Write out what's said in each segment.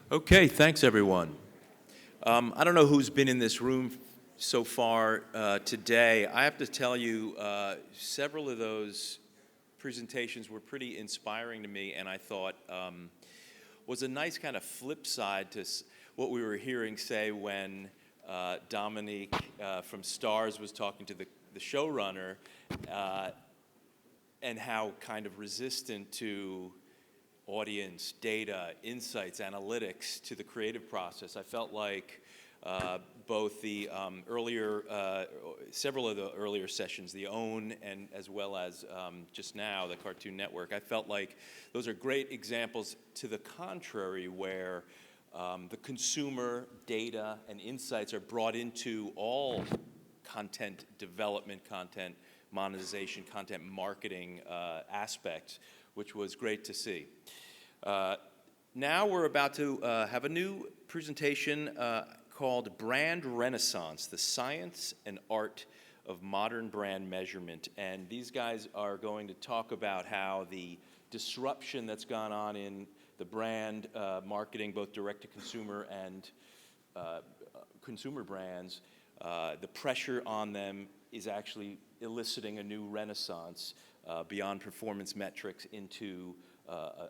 Okay, thanks everyone. I don't know who's been in this room so far today. I have to tell you, several of those presentations were pretty inspiring to me, and I thought was a nice kind of flip side to what we were hearing, say, when Dominique from Stars was talking to the showrunner, and how kind of resistant to audience, data, insights, analytics to the creative process. I felt like both the several of the earlier sessions, the OWN, and as well as just now, the Cartoon Network, I felt like those are great examples to the contrary, where the consumer data and insights are brought into all content development, content monetization, content marketing aspects, which was great to see. Now we're about to have a new presentation called Brand Renaissance, the Science and Art of Modern Brand Measurement. And these guys are going to talk about how the disruption that's gone on in the brand marketing, both direct to consumer and consumer brands, the pressure on them is actually eliciting a new renaissance beyond performance metrics into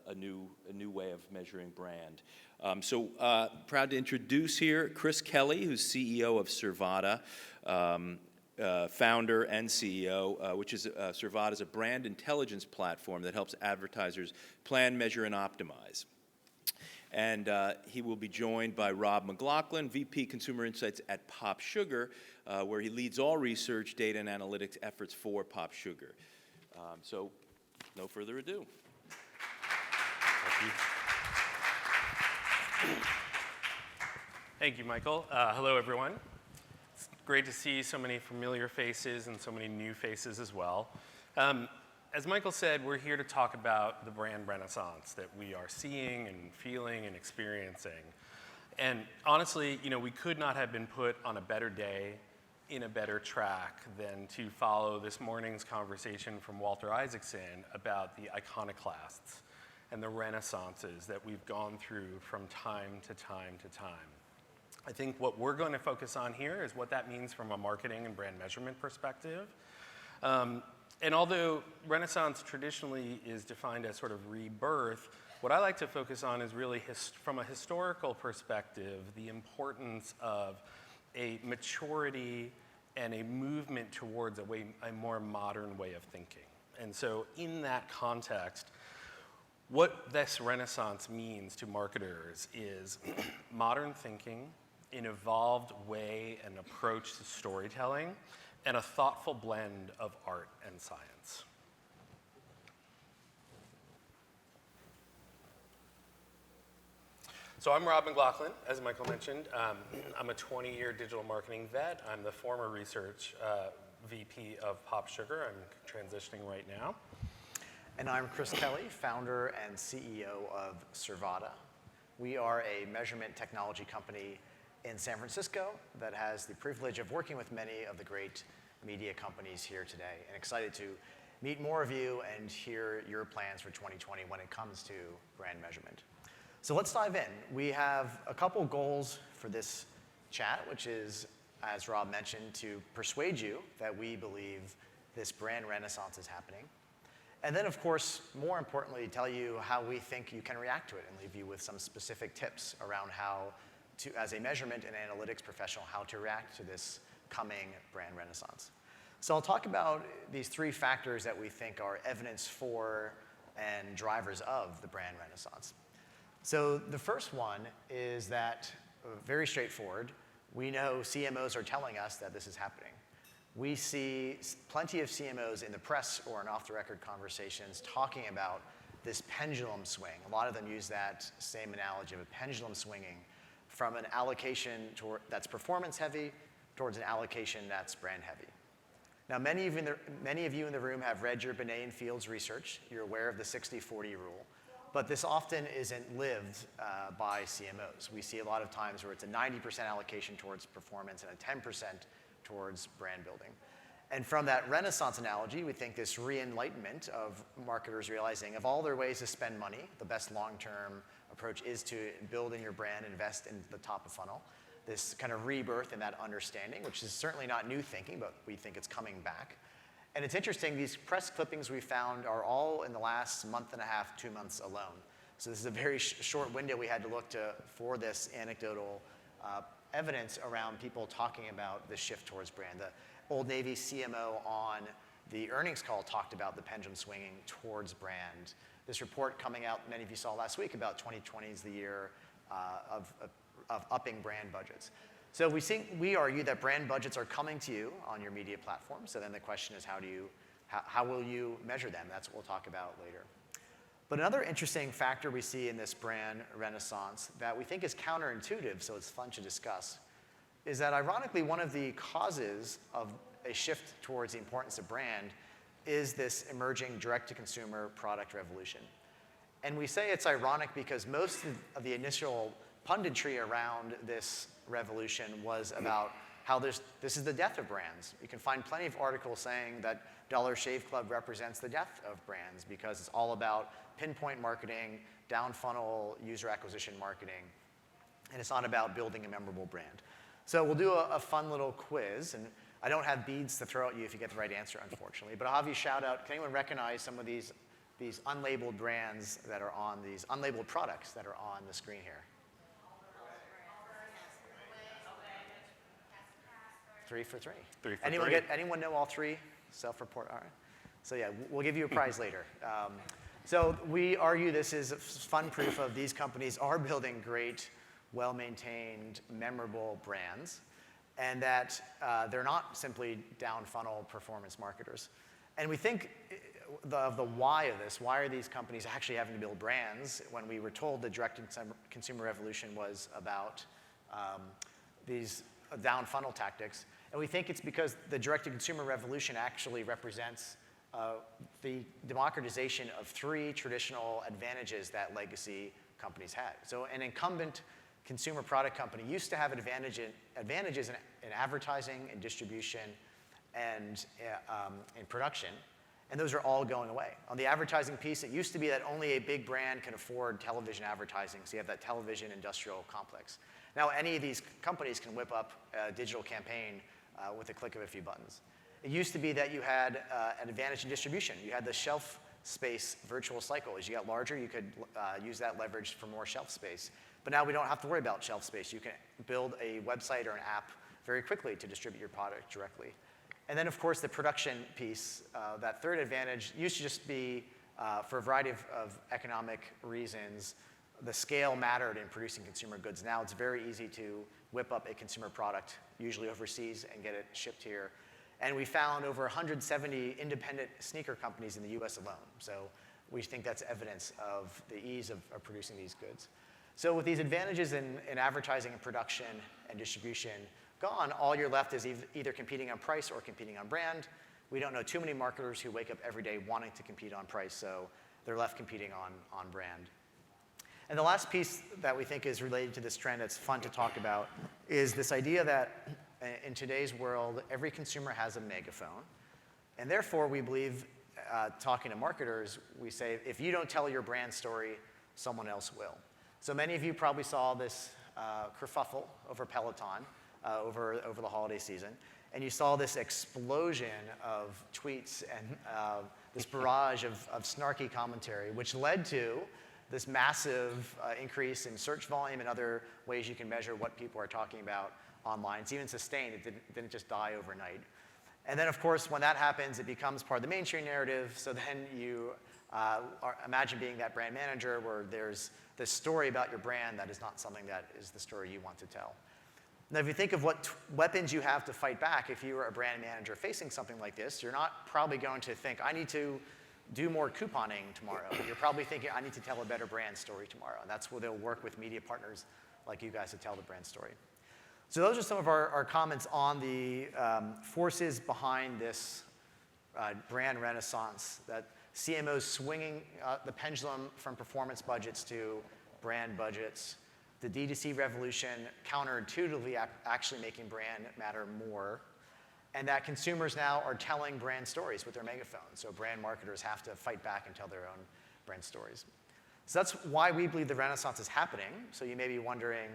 a new way of measuring brand. So proud to introduce here Chris Kelly, who's CEO of Survata, founder and CEO, which is Survata is a brand intelligence platform that helps advertisers plan, measure, and optimize. And he will be joined by Rob McLoughlin, VP Consumer Insights at PopSugar, where he leads all research, data, and analytics efforts for PopSugar. So no further ado. Thank you. Thank you, Michael. Hello, everyone. It's great to see so many familiar faces and so many new faces as well. As Michael said, we're here to talk about the brand renaissance that we are seeing and feeling and experiencing. And honestly, we could not have been put on a better day, in a better track, than to follow this morning's conversation from Walter Isaacson about the iconoclasts and the renaissances that we've gone through from time to time to time. I think what we're going to focus on here is what that means from a marketing and brand measurement perspective. And although Renaissance traditionally is defined as sort of rebirth, what I like to focus on is really, from a historical perspective, the importance of a maturity and a movement towards a more modern way of thinking. And so in that context, what this renaissance means to marketers is modern thinking, an evolved way and approach to storytelling, and a thoughtful blend of art and science. So I'm Rob McLoughlin, as Michael mentioned. I'm a 20-year digital marketing vet. I'm the former research VP of PopSugar. I'm transitioning right now. And I'm Chris Kelly, founder and CEO of Survata. We are a measurement technology company in San Francisco that has the privilege of working with many of the great media companies here today, and excited to meet more of you and hear your plans for 2020 when it comes to brand measurement. So let's dive in. We have a couple goals for this chat, which is, as Rob mentioned, to persuade you that we believe this brand renaissance is happening. And then, of course, more importantly, tell you how we think you can react to it and leave you with some specific tips around how to, as a measurement and analytics professional, how to react to this coming brand renaissance. So I'll talk about these three factors that we think are evidence for and drivers of the brand renaissance. So the first one is that, very straightforward, we know CMOs are telling us that this is happening. We see plenty of CMOs in the press or in off-the-record conversations talking about this pendulum swing. A lot of them use that same analogy of a pendulum swinging from an allocation that's performance-heavy towards an allocation that's brand-heavy. Now, many of you in the room have read your Binet and Fields research. You're aware of the 60-40 rule. But this often isn't lived by CMOs. We see a lot of times where it's a 90% allocation towards performance and a 10% towards brand building. And from that Renaissance analogy, we think this re-enlightenment of marketers realizing of all their ways to spend money, the best long-term approach is to build in your brand, invest in the top of funnel. This kind of rebirth in that understanding, which is certainly not new thinking, but we think it's coming back. And it's interesting, these press clippings we found are all in the last month and a half, 2 months alone. So this is a very short window we had to look to for this anecdotal evidence around people talking about the shift towards brand. The Old Navy CMO on the earnings call talked about the pendulum swinging towards brand. This report coming out, many of you saw last week, about 2020 is the year of upping brand budgets. So we argue that brand budgets are coming to you on your media platform. So then the question is, how will you measure them? That's what we'll talk about later. But another interesting factor we see in this brand renaissance that we think is counterintuitive, so it's fun to discuss, is that ironically one of the causes of a shift towards the importance of brand is this emerging direct-to-consumer product revolution. And we say it's ironic because most of the initial punditry around this revolution was about how this is the death of brands. You can find plenty of articles saying that Dollar Shave Club represents the death of brands because it's all about pinpoint marketing, down funnel user acquisition marketing, and it's not about building a memorable brand. So we'll do a fun little quiz, and I don't have beads to throw at you if you get the right answer, unfortunately, but I'll have you shout out, can anyone recognize some of these unlabeled brands that are on these, unlabeled products that are on the screen here? 3 for 3. 3 for 3. Anyone know all 3? Self-report, all right. So yeah, we'll give you a prize later. So we argue this is fun proof of these companies are building great, well-maintained, memorable brands, and that they're not simply down-funnel performance marketers. And we think of the why of this. Why are these companies actually having to build brands when we were told the direct-to-consumer revolution was about these down-funnel tactics? And we think it's because the direct-to-consumer revolution actually represents the democratization of 3 traditional advantages that legacy companies had. So an incumbent consumer product company used to have advantages in advertising and distribution and in production, and those are all going away. On the advertising piece, it used to be that only a big brand can afford television advertising, so you have that television industrial complex. Now any of these companies can whip up a digital campaign with a click of a few buttons. It used to be that you had an advantage in distribution. You had the shelf space virtual cycle. As you got larger, you could use that leverage for more shelf space. But now we don't have to worry about shelf space. You can build a website or an app very quickly to distribute your product directly. And then, of course, the production piece, that third advantage used to just be, for a variety of economic reasons, the scale mattered in producing consumer goods. Now it's very easy to whip up a consumer product, usually overseas, and get it shipped here. And we found over 170 independent sneaker companies in the US alone. So we think that's evidence of the ease of producing these goods. So with these advantages in advertising and production and distribution gone, all you're left is either competing on price or competing on brand. We don't know too many marketers who wake up every day wanting to compete on price, so they're left competing on brand. And the last piece that we think is related to this trend that's fun to talk about is this idea that in today's world, every consumer has a megaphone. And therefore, we believe, talking to marketers, we say, if you don't tell your brand story, someone else will. So many of you probably saw this kerfuffle over Peloton over the holiday season. And you saw this explosion of tweets and this barrage of snarky commentary, which led to this massive increase in search volume and other ways you can measure what people are talking about online. It's even sustained. It didn't just die overnight. And then, of course, when that happens, it becomes part of the mainstream narrative. So then you imagine being that brand manager where there's this story about your brand that is not something that is the story you want to tell. Now, if you think of what weapons you have to fight back, if you were a brand manager facing something like this, you're not probably going to think, I need to do more couponing tomorrow. You're probably thinking, I need to tell a better brand story tomorrow. And that's where they'll work with media partners like you guys to tell the brand story. So those are some of our comments on the forces behind this brand renaissance, that CMOs swinging the pendulum from performance budgets to brand budgets, the D2C revolution counterintuitively actually making brand matter more, and that consumers now are telling brand stories with their megaphones. So brand marketers have to fight back and tell their own brand stories. So that's why we believe the Renaissance is happening. So you may be wondering,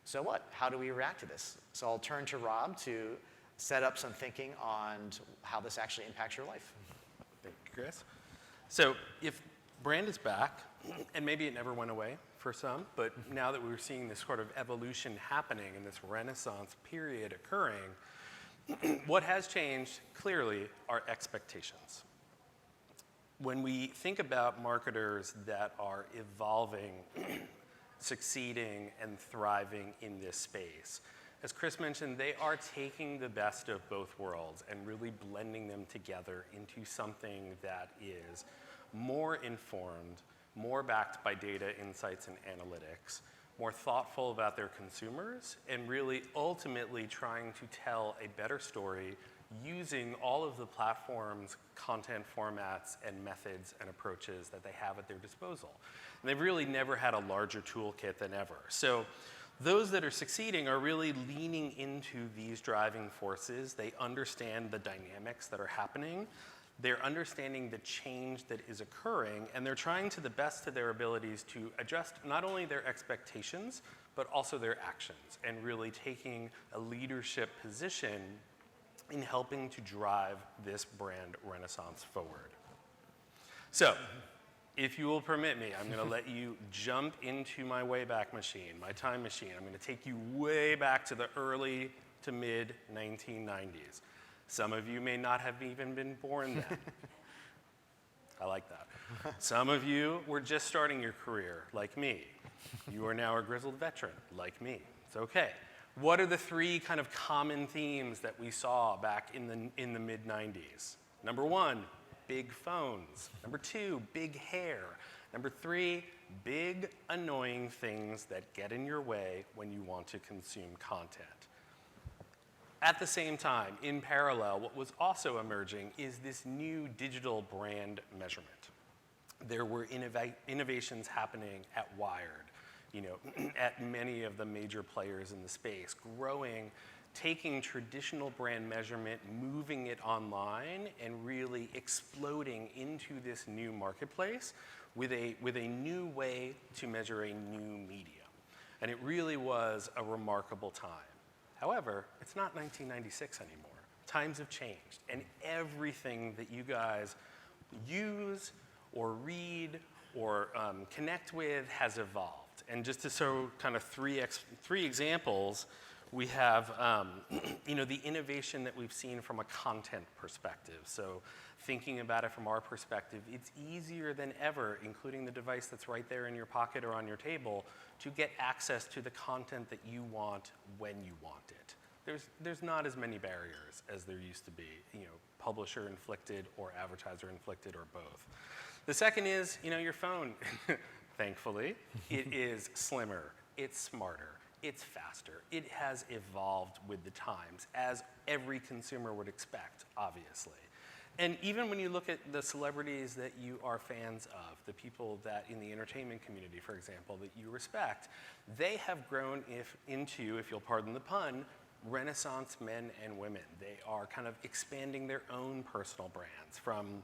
so what? How do we react to this? So I'll turn to Rob to set up some thinking on how this actually impacts your life. Thank you, Chris. So if brand is back, and maybe it never went away for some, but now that we're seeing this sort of evolution happening and this Renaissance period occurring, what has changed clearly are expectations. When we think about marketers that are evolving, succeeding, and thriving in this space, as Chris mentioned, they are taking the best of both worlds and really blending them together into something that is more informed, more backed by data, insights, and analytics, more thoughtful about their consumers, and really ultimately trying to tell a better story using all of the platforms, content formats, and methods and approaches that they have at their disposal. And they've really never had a larger toolkit than ever. So those that are succeeding are really leaning into these driving forces. They understand the dynamics that are happening. They're understanding the change that is occurring, and they're trying to the best of their abilities to adjust not only their expectations, but also their actions, and really taking a leadership position in helping to drive this brand renaissance forward. So, if you will permit me, I'm going to let you jump into my Wayback Machine, my time machine. I'm going to take you way back to the early to mid 1990s. Some of you may not have even been born then. I like that. Some of you were just starting your career, like me. You are now a grizzled veteran, like me. It's okay. What are the three kind of common themes that we saw back in the mid 90s? Number one, big phones. Number two, big hair. Number three, big annoying things that get in your way when you want to consume content. At the same time, in parallel, what was also emerging is this new digital brand measurement. There were innovations happening at Wired, at many of the major players in the space, growing, taking traditional brand measurement, moving it online, and really exploding into this new marketplace with a new way to measure a new medium. And it really was a remarkable time. However, it's not 1996 anymore. Times have changed, and everything that you guys use or read or connect with has evolved. And just to show kind of three examples, we have the innovation that we've seen from a content perspective. So thinking about it from our perspective, it's easier than ever, including the device that's right there in your pocket or on your table, to get access to the content that you want when you want it. There's not as many barriers as there used to be, publisher inflicted or advertiser inflicted or both. The second is, your phone. Thankfully, it is slimmer, it's smarter, it's faster. It has evolved with the times, as every consumer would expect, obviously. And even when you look at the celebrities that you are fans of, the people that in the entertainment community, for example, that you respect, they have grown into, if you'll pardon the pun, Renaissance men and women. They are kind of expanding their own personal brands from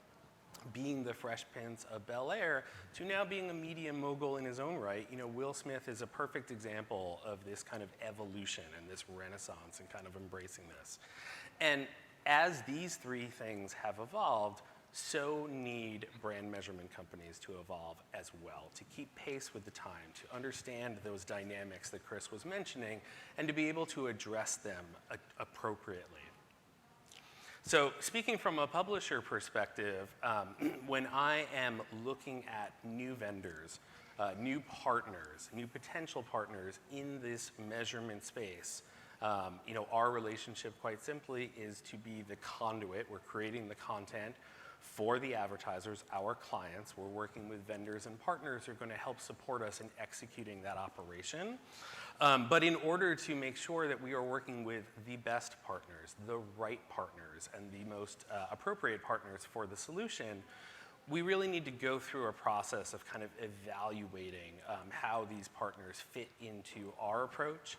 being the Fresh Prince of Bel-Air to now being a media mogul in his own right. Will Smith is a perfect example of this kind of evolution and this renaissance and kind of embracing this. And as these three things have evolved, so need brand measurement companies to evolve as well, to keep pace with the time, to understand those dynamics that Chris was mentioning, and to be able to address them appropriately. So speaking from a publisher perspective, when I am looking at new vendors, new partners, new potential partners in this measurement space, our relationship quite simply is to be the conduit. We're creating the content for the advertisers, our clients. We're working with vendors and partners who are going to help support us in executing that operation. But in order to make sure that we are working with the best partners, the right partners, and the most appropriate partners for the solution, we really need to go through a process of kind of evaluating how these partners fit into our approach,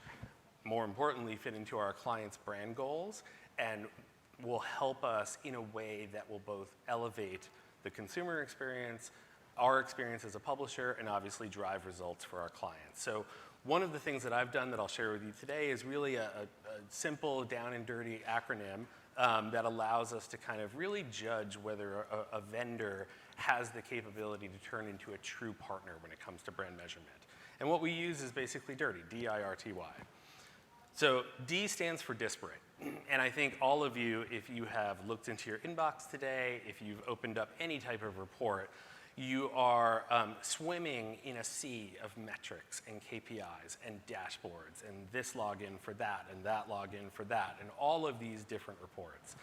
more importantly, fit into our clients' brand goals, and will help us in a way that will both elevate the consumer experience, our experience as a publisher and obviously drive results for our clients. So one of the things that I've done that I'll share with you today is really a simple down and dirty acronym that allows us to kind of really judge whether a vendor has the capability to turn into a true partner when it comes to brand measurement. And what we use is basically dirty, D-I-R-T-Y. So D stands for disparate. And I think all of you, if you have looked into your inbox today, if you've opened up any type of report, you are swimming in a sea of metrics and KPIs and dashboards and this login for that and that login for that and all of these different reports.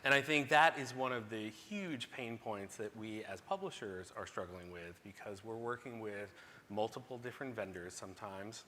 And I think that is one of the huge pain points that we as publishers are struggling with because we're working with multiple different vendors sometimes.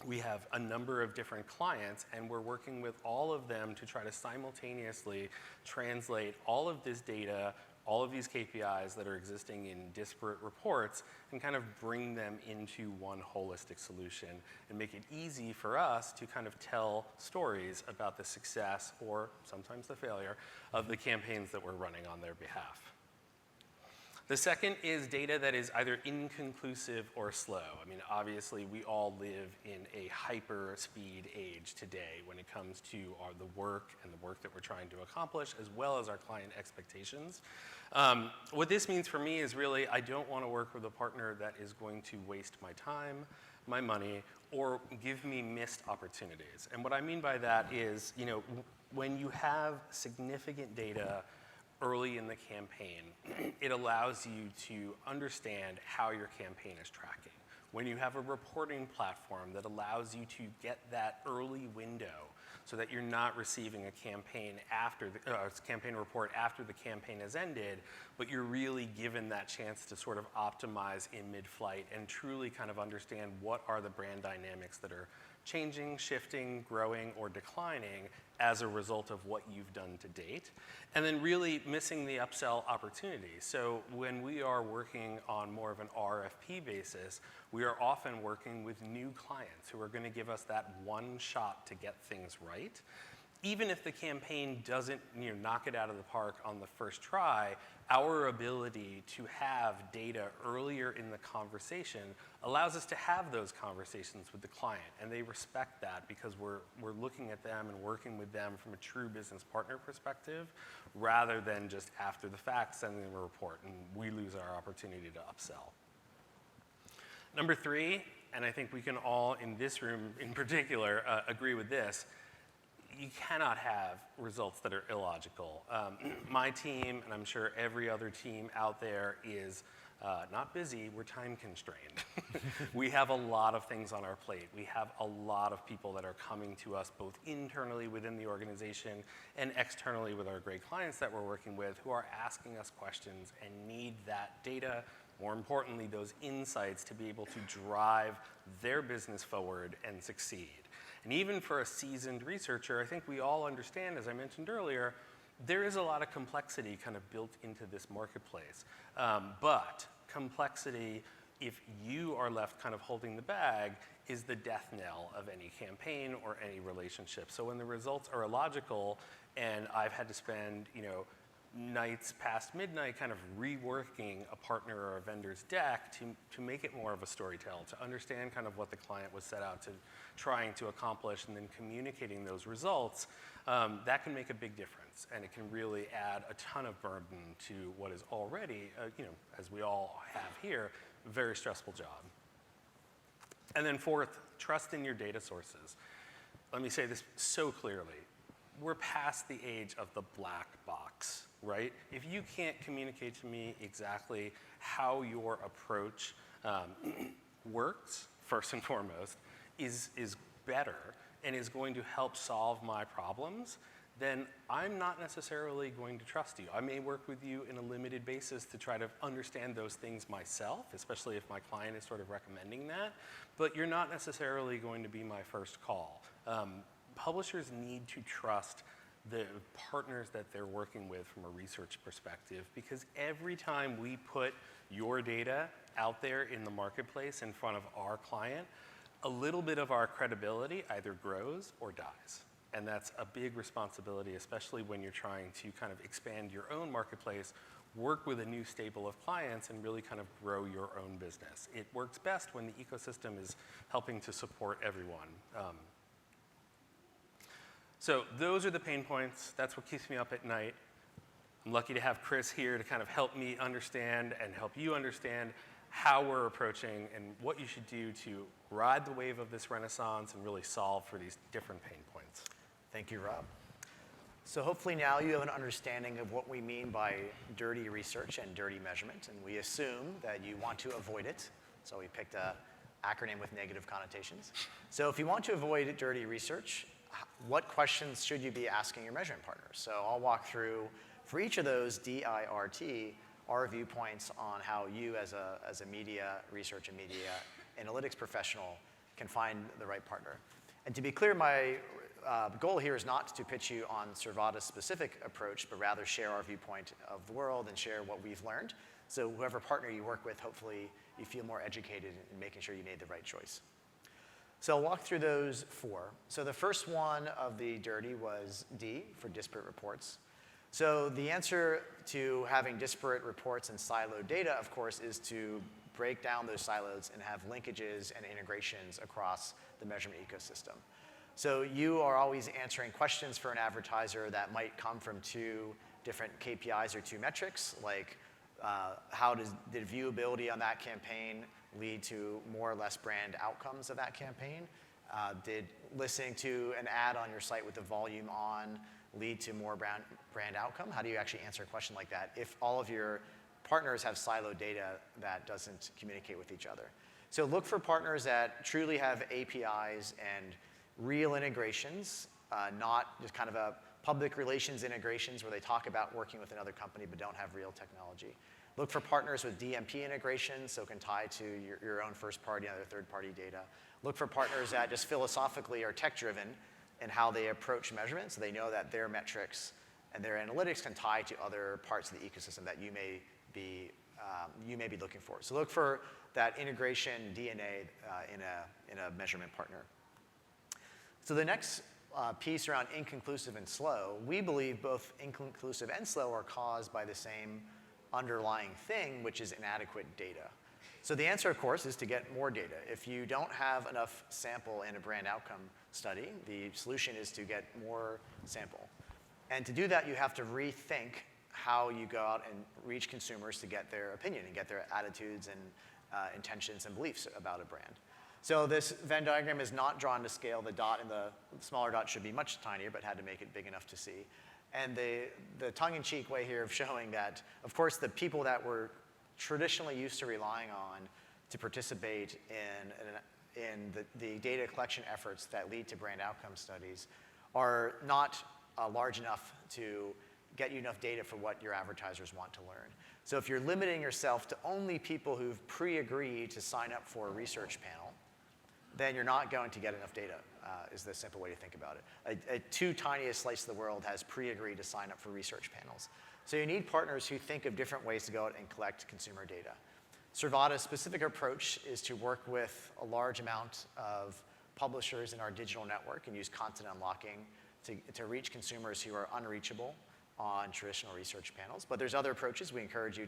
We have a number of different clients and we're working with all of them to try to simultaneously translate all of this data, all of these KPIs that are existing in disparate reports and kind of bring them into one holistic solution and make it easy for us to kind of tell stories about the success or sometimes the failure of the campaigns that we're running on their behalf. The second is data that is either inconclusive or slow. I mean, obviously, we all live in a hyper-speed age today when it comes to the work and the work that we're trying to accomplish, as well as our client expectations. What this means for me is really, I don't want to work with a partner that is going to waste my time, my money, or give me missed opportunities. And what I mean by that is, when you have significant data early in the campaign, it allows you to understand how your campaign is tracking. When you have a reporting platform that allows you to get that early window so that you're not receiving a campaign campaign report after the campaign has ended, but you're really given that chance to sort of optimize in mid-flight and truly kind of understand what are the brand dynamics that are changing, shifting, growing, or declining as a result of what you've done to date, and then really missing the upsell opportunity. So when we are working on more of an RFP basis, we are often working with new clients who are going to give us that one shot to get things right. Even if the campaign doesn't knock it out of the park on the first try, our ability to have data earlier in the conversation allows us to have those conversations with the client. And they respect that because we're looking at them and working with them from a true business partner perspective rather than just after the fact sending them a report and we lose our opportunity to upsell. Number 3, and I think we can all in this room in particular agree with this, you cannot have results that are illogical. My team, and I'm sure every other team out there, is not busy, we're time constrained. We have a lot of things on our plate. We have a lot of people that are coming to us both internally within the organization and externally with our great clients that we're working with who are asking us questions and need that data, more importantly, those insights to be able to drive their business forward and succeed. And even for a seasoned researcher, I think we all understand, as I mentioned earlier, there is a lot of complexity kind of built into this marketplace. But complexity, if you are left kind of holding the bag, is the death knell of any campaign or any relationship. So when the results are illogical and I've had to spend, nights past midnight kind of reworking a partner or a vendor's deck to make it more of a storytell, to understand kind of what the client was set out to trying to accomplish and then communicating those results, that can make a big difference. And it can really add a ton of burden to what is already, as we all have here, a very stressful job. And then fourth, trust in your data sources. Let me say this so clearly. We're past the age of the black box, right? If you can't communicate to me exactly how your approach works, first and foremost, is better and is going to help solve my problems, then I'm not necessarily going to trust you. I may work with you in a limited basis to try to understand those things myself, especially if my client is sort of recommending that, but you're not necessarily going to be my first call. Publishers need to trust the partners that they're working with from a research perspective, because every time we put your data out there in the marketplace in front of our client, a little bit of our credibility either grows or dies. And that's a big responsibility, especially when you're trying to kind of expand your own marketplace work with a new stable of clients and really kind of grow your own business. It works best when the ecosystem is helping to support everyone. So those are the pain points. That's what keeps me up at night. I'm lucky to have Chris here to kind of help me understand and help you understand how we're approaching and what you should do to ride the wave of this renaissance and really solve for these different pain points. Thank you, Rob. So hopefully now you have an understanding of what we mean by dirty research and dirty measurement, and we assume that you want to avoid it. So we picked an acronym with negative connotations. So if you want to avoid dirty research, what questions should you be asking your measurement partners? So I'll walk through, for each of those, DIRT, our viewpoints on how you as a media research and media analytics professional can find the right partner. And to be clear, my goal here is not to pitch you on Survata's specific approach, but rather share our viewpoint of the world and share what we've learned. So whoever partner you work with, hopefully you feel more educated in making sure you made the right choice. So I'll walk through those 4. So the first one of the dirty was D, for disparate reports. So the answer to having disparate reports and siloed data, of course, is to break down those silos and have linkages and integrations across the measurement ecosystem. So you are always answering questions for an advertiser that might come from 2 different KPIs or 2 metrics, like how did viewability on that campaign lead to more or less brand outcomes of that campaign? Did listening to an ad on your site with the volume on lead to more brand outcome? How do you actually answer a question like that if all of your partners have siloed data that doesn't communicate with each other? So look for partners that truly have APIs and real integrations, not just kind of a public relations integrations where they talk about working with another company but don't have real technology. Look for partners with DMP integrations, so can tie to your own first-party and other third-party data. Look for partners that just philosophically are tech-driven in how they approach measurement, so they know that their metrics and their analytics can tie to other parts of the ecosystem that you may be looking for. So look for that integration DNA in a measurement partner. So the next piece around inconclusive and slow, we believe both inconclusive and slow are caused by the same underlying thing, which is inadequate data. So the answer, of course, is to get more data. If you don't have enough sample in a brand outcome study, the solution is to get more sample. And to do that, you have to rethink how you go out and reach consumers to get their opinion and get their attitudes and intentions and beliefs about a brand. So this Venn diagram is not drawn to scale. The dot in the smaller dot should be much tinier, but had to make it big enough to see. And the tongue-in-cheek way here of showing that, of course, the people that we're traditionally used to relying on to participate in the data collection efforts that lead to brand outcome studies are not large enough to get you enough data for what your advertisers want to learn. So if you're limiting yourself to only people who've pre-agreed to sign up for a research panel, then you're not going to get enough data, is the simple way to think about it. A 2 tiniest slice of the world has pre-agreed to sign up for research panels. So you need partners who think of different ways to go out and collect consumer data. Survata's specific approach is to work with a large amount of publishers in our digital network and use content unlocking to reach consumers who are unreachable on traditional research panels. But there's other approaches. We encourage you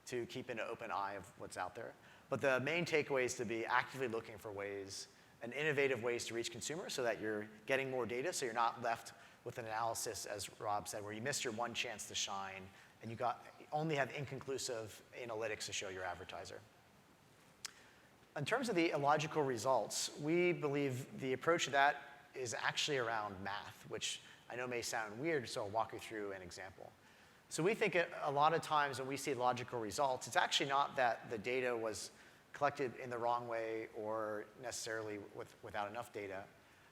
to keep an open eye of what's out there. But the main takeaway is to be actively looking for ways and innovative ways to reach consumers so that you're getting more data, so you're not left with an analysis, as Rob said, where you missed your one chance to shine and you only have inconclusive analytics to show your advertiser. In terms of the illogical results, we believe the approach to that is actually around math, which I know may sound weird, so I'll walk you through an example. So we think a lot of times when we see illogical results, it's actually not that the data was collected in the wrong way or necessarily without enough data,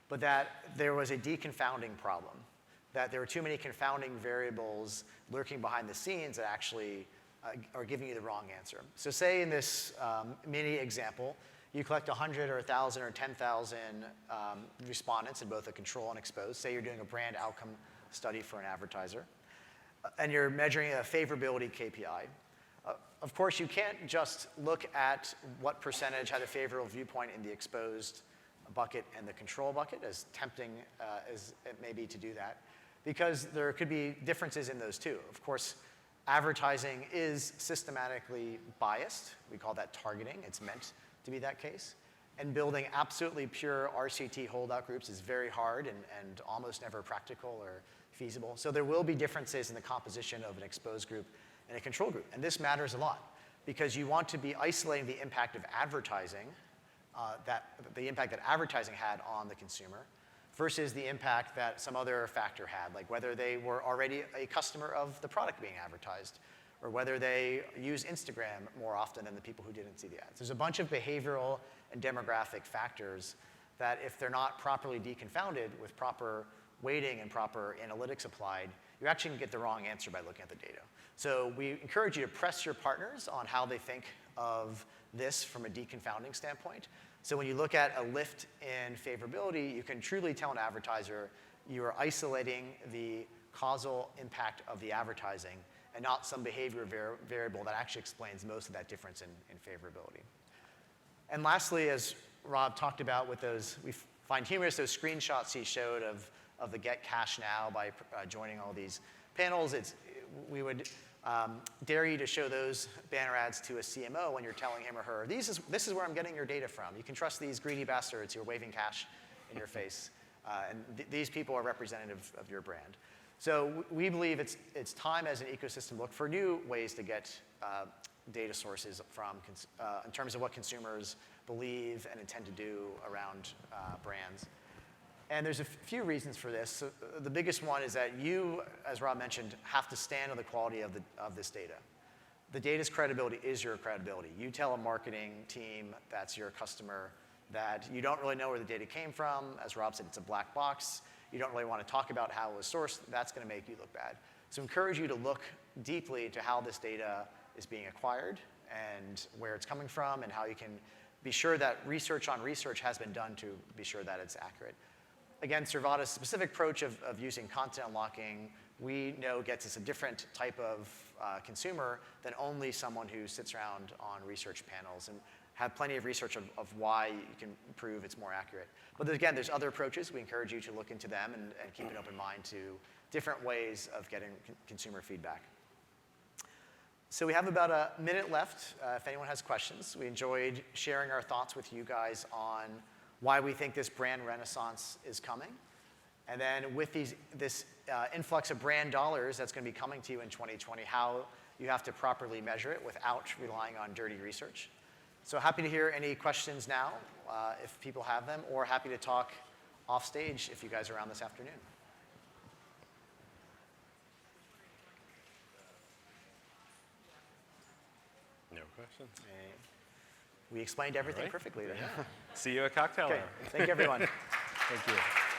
but that there was a deconfounding problem, that there were too many confounding variables lurking behind the scenes that actually are giving you the wrong answer. So say in this mini example, you collect 100 or 1,000 or 10,000 respondents in both a control and exposed. Say you're doing a brand outcome study for an advertiser, and you're measuring a favorability KPI. Of course, you can't just look at what percentage had a favorable viewpoint in the exposed bucket and the control bucket, as tempting as it may be to do that, because there could be differences in those two. Of course, Advertising is systematically biased. We call that targeting. It's meant to be that case. And building absolutely pure RCT holdout groups is very hard and almost never practical or feasible. So there will be differences in the composition of an exposed group and a control group. And this matters a lot because you want to be isolating the impact of advertising, the impact that advertising had on the consumer versus the impact that some other factor had, like whether they were already a customer of the product being advertised or whether they use Instagram more often than the people who didn't see the ads. There's a bunch of behavioral and demographic factors that if they're not properly deconfounded with proper weighting and proper analytics applied, you actually can get the wrong answer by looking at the data. So we encourage you to press your partners on how they think of this from a deconfounding standpoint. So when you look at a lift in favorability, you can truly tell an advertiser you are isolating the causal impact of the advertising and not some behavior variable that actually explains most of that difference in favorability. And lastly, as Rob talked about with those, we find humorous those screenshots he showed of the get cash now by joining all these panels. We would dare you to show those banner ads to a CMO when you're telling him or her, this is where I'm getting your data from. You can trust these greedy bastards who are waving cash in your face. And these people are representative of your brand. So we believe it's time as an ecosystem look for new ways to get data sources from in terms of what consumers believe and intend to do around brands. And there's a few reasons for this. So the biggest one is that you, as Rob mentioned, have to stand on the quality of this data. The data's credibility is your credibility. You tell a marketing team that's your customer that you don't really know where the data came from. As Rob said, it's a black box. You don't really want to talk about how it was sourced. That's going to make you look bad. So I encourage you to look deeply into how this data is being acquired and where it's coming from and how you can be sure that research on research has been done to be sure that it's accurate. Again, Survata's specific approach of using content unlocking, we know gets us a different type of consumer than only someone who sits around on research panels and have plenty of research of why you can prove it's more accurate. But again, there's other approaches. We encourage you to look into them and keep an open mind to different ways of getting consumer feedback. So we have about a minute left if anyone has questions. We enjoyed sharing our thoughts with you guys on why we think this brand renaissance is coming. And then with this influx of brand dollars that's going to be coming to you in 2020, how you have to properly measure it without relying on dirty research. So happy to hear any questions now, if people have them, or happy to talk off stage if you guys are around this afternoon. No questions. We explained everything perfectly there. Yeah. See you at cocktail Okay, hour. thank you, everyone. Thank you.